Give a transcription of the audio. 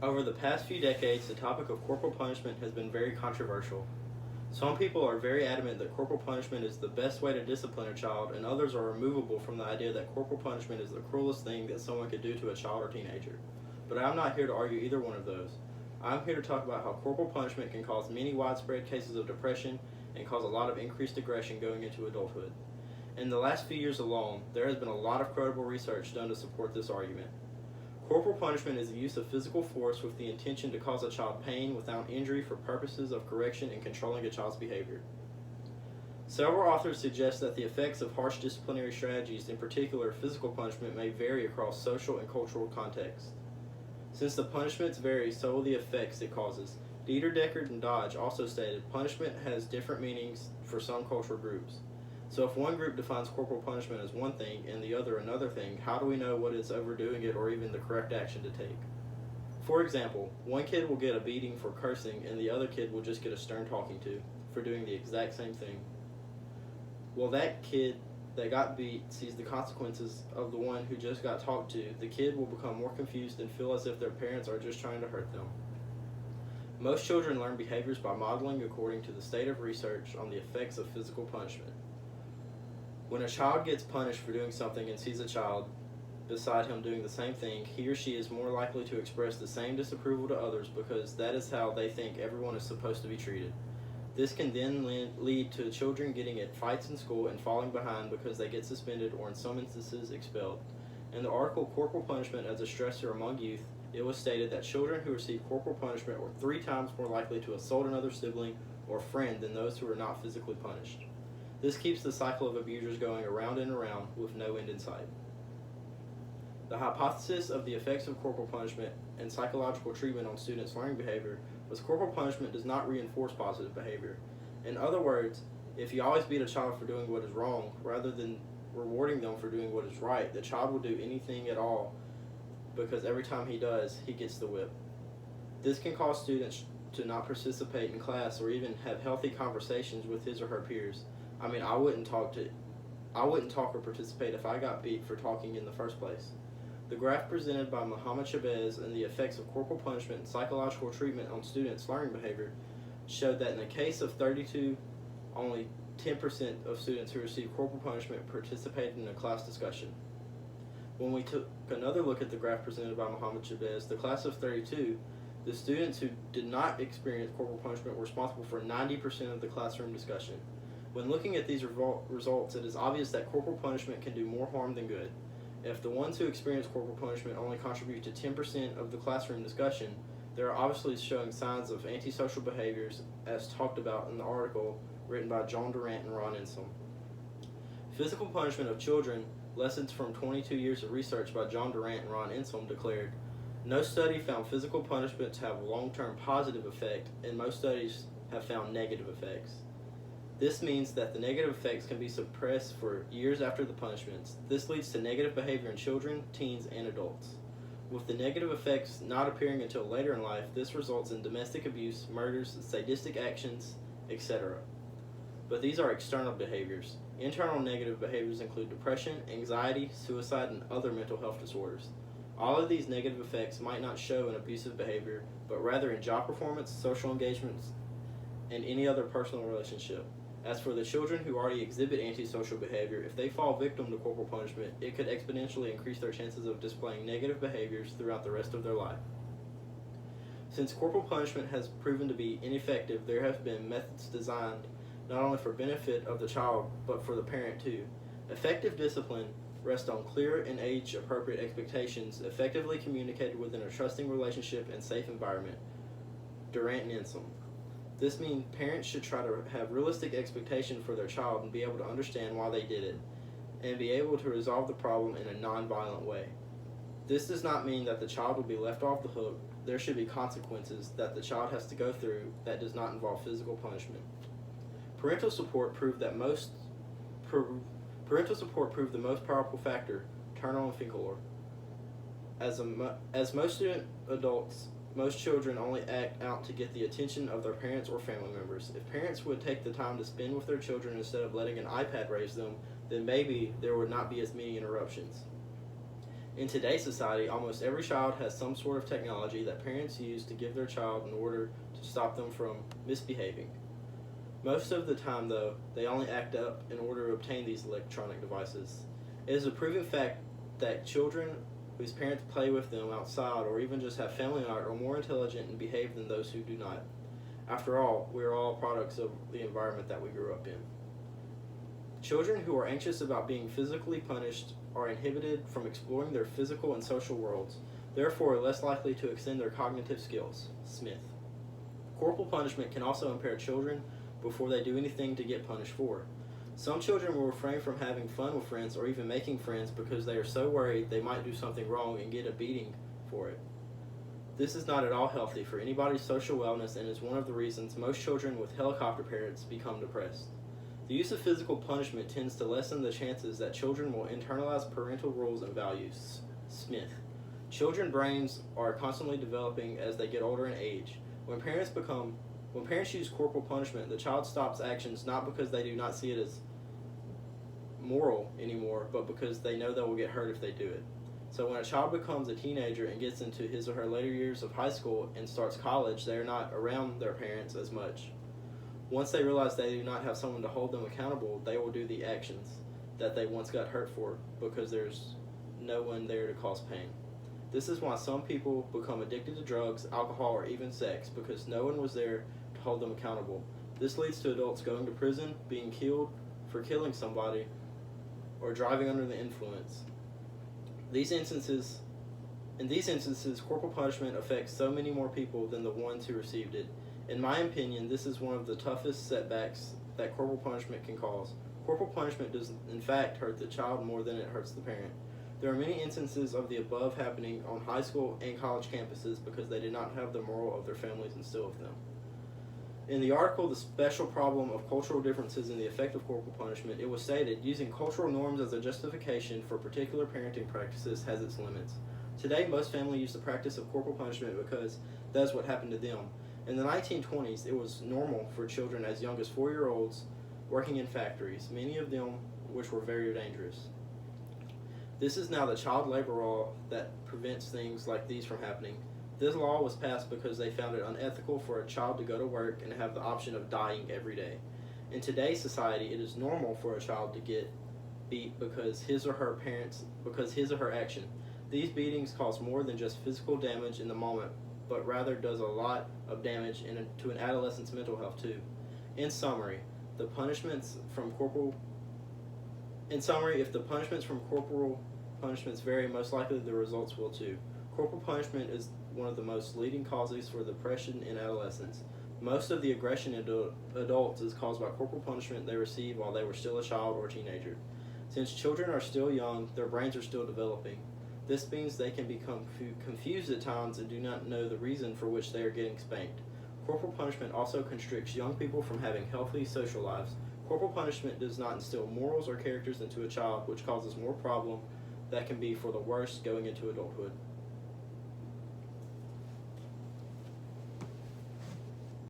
Over the past few decades, the topic of corporal punishment has been very controversial. Some people are very adamant that corporal punishment is the best way to discipline a child, and others are removable from the idea that corporal punishment is the cruelest thing that someone could do to a child or teenager. But I'm not here to argue either one of those. I'm here to talk about how corporal punishment can cause many widespread cases of depression and cause a lot of increased aggression going into adulthood. In the last few years alone, there has been a lot of credible research done to support this argument. Corporal punishment is the use of physical force with the intention to cause a child pain without injury for purposes of correction and controlling a child's behavior. Several authors suggest that the effects of harsh disciplinary strategies, in particular physical punishment, may vary across social and cultural contexts. Since the punishments vary, so will the effects it causes. Dieter, Deckard, and Dodge also stated punishment has different meanings for some cultural groups. So if one group defines corporal punishment as one thing and the other another thing, how do we know what is overdoing it or even the correct action to take? For example, one kid will get a beating for cursing and the other kid will just get a stern talking to for doing the exact same thing. Well, that kid that got beat sees the consequences of the one who just got talked to. The kid will become more confused and feel as if their parents are just trying to hurt them. Most children learn behaviors by modeling according to the state of research on the effects of physical punishment. When a child gets punished for doing something and sees a child beside him doing the same thing, he or she is more likely to express the same disapproval to others because that is how they think everyone is supposed to be treated. This can then lead to children getting in fights in school and falling behind because they get suspended or in some instances expelled. In the article Corporal Punishment as a Stressor Among Youth, it was stated that children who receive corporal punishment were 3 times more likely to assault another sibling or friend than those who were not physically punished. This keeps the cycle of abusers going around and around with no end in sight. The hypothesis of the effects of corporal punishment and psychological treatment on students' learning behavior was corporal punishment does not reinforce positive behavior. In other words, if you always beat a child for doing what is wrong, rather than rewarding them for doing what is right, the child will do anything at all because every time he does, he gets the whip. This can cause students to not participate in class or even have healthy conversations with his or her peers. I wouldn't talk or participate if I got beat for talking in the first place. The graph presented by Mohammed Chavez and the effects of corporal punishment and psychological treatment on students' learning behavior showed that in the case of 32, only 10% of students who received corporal punishment participated in a class discussion. When we took another look at the graph presented by Mohammed Chavez, the class of 32, the students who did not experience corporal punishment were responsible for 90% of the classroom discussion. When looking at these results, it is obvious that corporal punishment can do more harm than good. If the ones who experience corporal punishment only contribute to 10% of the classroom discussion, they are obviously showing signs of antisocial behaviors as talked about in the article written by John Durant and Ron Insom. Physical punishment of children, lessons from 22 years of research by John Durant and Ron Insom declared, no study found physical punishment to have a long-term positive effect, and most studies have found negative effects. This means that the negative effects can be suppressed for years after the punishments. This leads to negative behavior in children, teens, and adults. With the negative effects not appearing until later in life, this results in domestic abuse, murders, sadistic actions, etc. But these are external behaviors. Internal negative behaviors include depression, anxiety, suicide, and other mental health disorders. All of these negative effects might not show in abusive behavior, but rather in job performance, social engagements, and any other personal relationship. As for the children who already exhibit antisocial behavior, if they fall victim to corporal punishment, it could exponentially increase their chances of displaying negative behaviors throughout the rest of their life. Since corporal punishment has proven to be ineffective, there have been methods designed not only for benefit of the child, but for the parent too. Effective discipline rests on clear and age-appropriate expectations, effectively communicated within a trusting relationship and safe environment. Durant and Insom. This means parents should try to have realistic expectation for their child and be able to understand why they did it, and be able to resolve the problem in a non-violent way. This does not mean that the child will be left off the hook. There should be consequences that the child has to go through that does not involve physical punishment. Parental support proved the most powerful factor, Turner and Finkelor. As most most children only act out to get the attention of their parents or family members. If parents would take the time to spend with their children instead of letting an iPad raise them, then maybe there would not be as many interruptions. In today's society, almost every child has some sort of technology that parents use to give their child in order to stop them from misbehaving. Most of the time, though, they only act up in order to obtain these electronic devices. It is a proven fact that children whose parents play with them outside or even just have family night are more intelligent and behave than those who do not. After all, we are all products of the environment that we grew up in. Children who are anxious about being physically punished are inhibited from exploring their physical and social worlds, therefore are less likely to extend their cognitive skills. Smith. Corporal punishment can also impair children before they do anything to get punished for. Some children will refrain from having fun with friends or even making friends because they are so worried they might do something wrong and get a beating for it. This is not at all healthy for anybody's social wellness and is one of the reasons most children with helicopter parents become depressed. The use of physical punishment tends to lessen the chances that children will internalize parental rules and values. Smith. Children's brains are constantly developing as they get older in age. When parents use corporal punishment, the child stops actions not because they do not see it as moral anymore, but because they know they will get hurt if they do it. So when a child becomes a teenager and gets into his or her later years of high school and starts college, they are not around their parents as much. Once they realize they do not have someone to hold them accountable, they will do the actions that they once got hurt for because there's no one there to cause pain. This is why some people become addicted to drugs, alcohol, or even sex, because no one was there to hold them accountable. This leads to adults going to prison, being killed for killing somebody, or driving under the influence. In these instances, corporal punishment affects so many more people than the ones who received it. In my opinion, this is one of the toughest setbacks that corporal punishment can cause. Corporal punishment does in fact hurt the child more than it hurts the parent. There are many instances of the above happening on high school and college campuses because they did not have the moral of their families instilled with them. In the article, The Special Problem of Cultural Differences in the Effect of Corporal Punishment, it was stated, using cultural norms as a justification for particular parenting practices has its limits. Today, most families use the practice of corporal punishment because that is what happened to them. In the 1920s, it was normal for children as young as 4-year-olds working in factories, many of them which were very dangerous. This is now the child labor law that prevents things like these from happening. This law was passed because they found it unethical for a child to go to work and have the option of dying every day. In today's society, it is normal for a child to get beat because his or her action. These beatings cause more than just physical damage in the moment, but rather does a lot of damage to an adolescent's mental health too. In summary, if the punishments from corporal punishments vary, most likely the results will too. Corporal punishment is one of the most leading causes for depression in adolescents. Most of the aggression in adults is caused by corporal punishment they received while they were still a child or teenager. Since children are still young, their brains are still developing. This means they can become confused at times and do not know the reason for which they are getting spanked. Corporal punishment also constricts young people from having healthy social lives. Corporal punishment does not instill morals or characters into a child, which causes more problem that can be for the worse going into adulthood.